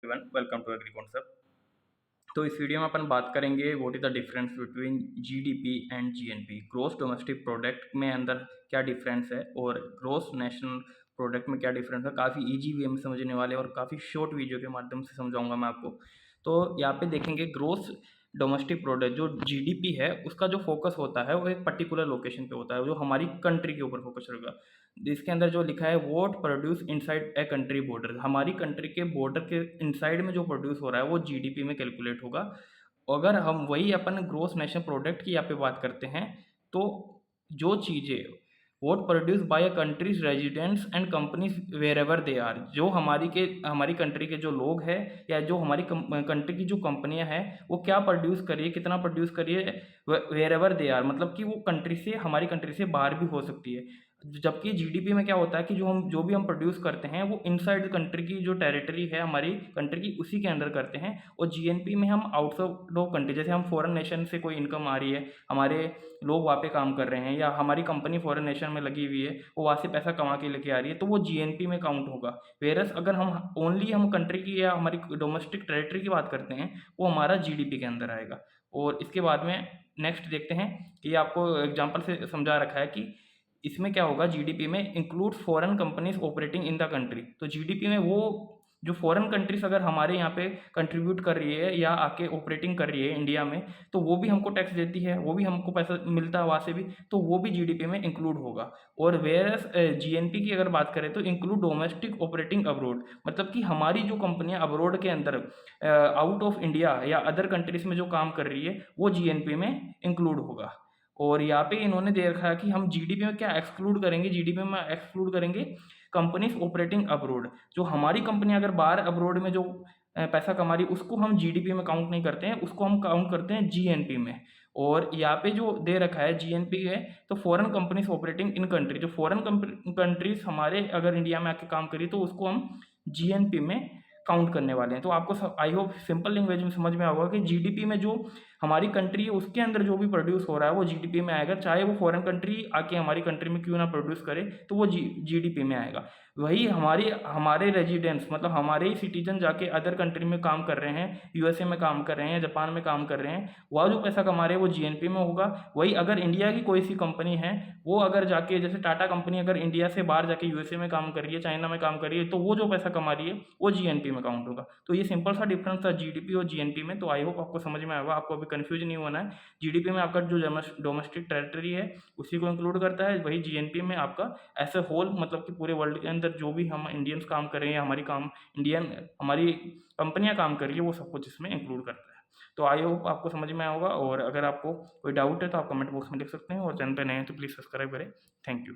Everyone, welcome to agri concept. तो इस वीडियो में अपन बात करेंगे what is the difference between GDP and GNP. Gross domestic product में अंदर क्या डिफरेंस है और ग्रोस नेशनल प्रोडक्ट में क्या डिफरेंस है। काफ़ी इजी वे में समझने वाले और काफ़ी शॉर्ट वीडियो के माध्यम से समझाऊंगा मैं आपको। तो यहाँ पे देखेंगे ग्रोस डोमेस्टिक प्रोडक्ट जो जीडीपी है उसका जो फोकस होता है वो एक पर्टिकुलर लोकेशन पे होता है, जो हमारी कंट्री के ऊपर फोकस रहेगा। इसके अंदर जो लिखा है vote produce inside a country border, हमारी कंट्री के बॉर्डर के इनसाइड में जो प्रोड्यूस हो रहा है वो जीडीपी में कैलकुलेट होगा। अगर हम वही अपन ग्रोस नेशनल प्रोडक्ट की यहाँ पे बात करते हैं तो जो चीज़ें what produce by a country's residents and companies wherever they are, जो हमारी कंट्री के जो लोग हैं या जो हमारी कंट्री की जो कंपनियां हैं वो क्या प्रोड्यूस करिए, कितना प्रोड्यूस करिए, वेर एवर दे आर, मतलब कि वो कंट्री से हमारी कंट्री से बाहर भी हो सकती है। जबकि जीडीपी में क्या होता है कि जो भी हम प्रोड्यूस करते हैं वो इनसाइड कंट्री की जो टेरिटरी है हमारी कंट्री की उसी के अंदर करते हैं। और जीएनपी में हम आउटसाइड ऑफ कंट्री, जैसे हम फॉरेन नेशन से कोई इनकम आ रही है, हमारे लोग वहाँ पे काम कर रहे हैं या हमारी कंपनी फॉरेन नेशन में लगी हुई है, वो वहाँ से पैसा कमा के लेके आ रही है, तो वो जीएनपी में काउंट होगा। वेरस अगर हम कंट्री की या हमारी डोमेस्टिक टेरिटरी की बात करते हैं वो हमारा जीडीपी के अंदर आएगा। और इसके बाद में नेक्स्ट देखते हैं कि आपको एग्जाम्पल से समझा रखा है कि इसमें क्या होगा। जीडीपी में includes foreign companies operating in the country, तो जीडीपी में वो जो फॉरेन कंट्रीज अगर हमारे यहाँ पे कंट्रीब्यूट कर रही है या आके ऑपरेटिंग कर रही है इंडिया में, तो वो भी हमको टैक्स देती है, वो भी हमको पैसा मिलता है वहाँ से भी, तो वो भी जीडीपी में इंक्लूड होगा। और वेयरस जीएनपी की अगर बात करें तो इंक्लूड डोमेस्टिक ऑपरेटिंग अब्रोड, मतलब कि हमारी जो कंपनियां अब्रोड के अंदर आउट ऑफ इंडिया या अदर कंट्रीज में जो काम कर रही है वो जीएनपी में इंक्लूड होगा। और यहाँ पे इन्होंने दे रखा है कि हम जीडीपी में क्या एक्सक्लूड करेंगे, जीडीपी में एक्सक्लूड करेंगे कंपनीज ऑपरेटिंग अब्रोड, जो हमारी कंपनी अगर बाहर अब्रोड में जो पैसा कमा रही उसको हम जीडीपी में काउंट नहीं करते हैं, उसको हम काउंट करते हैं जीएनपी में। और यहाँ पे जो दे रखा है जीएनपी है, तो foreign companies operating in country, जो फॉरेन कंट्रीज हमारे अगर इंडिया में आके काम करी तो उसको हम जीएनपी में काउंट करने वाले हैं। तो आपको आई होप सिंपल लैंग्वेज में समझ में आएगा कि जीडीपी में जो हमारी कंट्री है उसके अंदर जो भी प्रोड्यूस हो रहा है वो जीडीपी में आएगा, चाहे वो फॉरेन कंट्री आके हमारी कंट्री में क्यों ना प्रोड्यूस करे, तो वो जीडीपी में आएगा। वही हमारे रेजिडेंट्स, मतलब हमारे ही सिटीजन जाके अदर कंट्री में काम कर रहे हैं, यूएसए में काम कर रहे हैं, जापान में काम कर रहे हैं, वह जो पैसा कमा रहे हैं वो जीएनपी में होगा। वही अगर इंडिया की कोई सी कंपनी है वो अगर जाके, जैसे टाटा कंपनी अगर इंडिया से बाहर जाके यूएसए में काम कर रही है, चाइना में काम कर रही है, तो वो जो पैसा कमा रही है वो जीएनपी में काउंट होगा। तो ये सिंपल सा डिफरेंस था जीडीपी और जीएनपी में। तो आई होप आपको समझ में आएगा, आपको अभी कंफ्यूज नहीं होना है। जीडीपी में आपका जो डोमेस्टिक टेरिटरी है उसी को इंक्लूड करता है, वही जीएनपी में आपका एज ए होल, मतलब कि पूरे वर्ल्ड के अंदर जो भी हम इंडियंस काम कर रहे हैं, हमारी कंपनियां काम कर रही है, वो सब कुछ इसमें इंक्लूड करता है। तो आई होप आपको समझ में आया होगा। और अगर आपको कोई डाउट है तो आप कमेंट बॉक्स में लिख सकते हैं, और चैनल पे नए हैं तो प्लीज़ सब्सक्राइब करें। Thank you.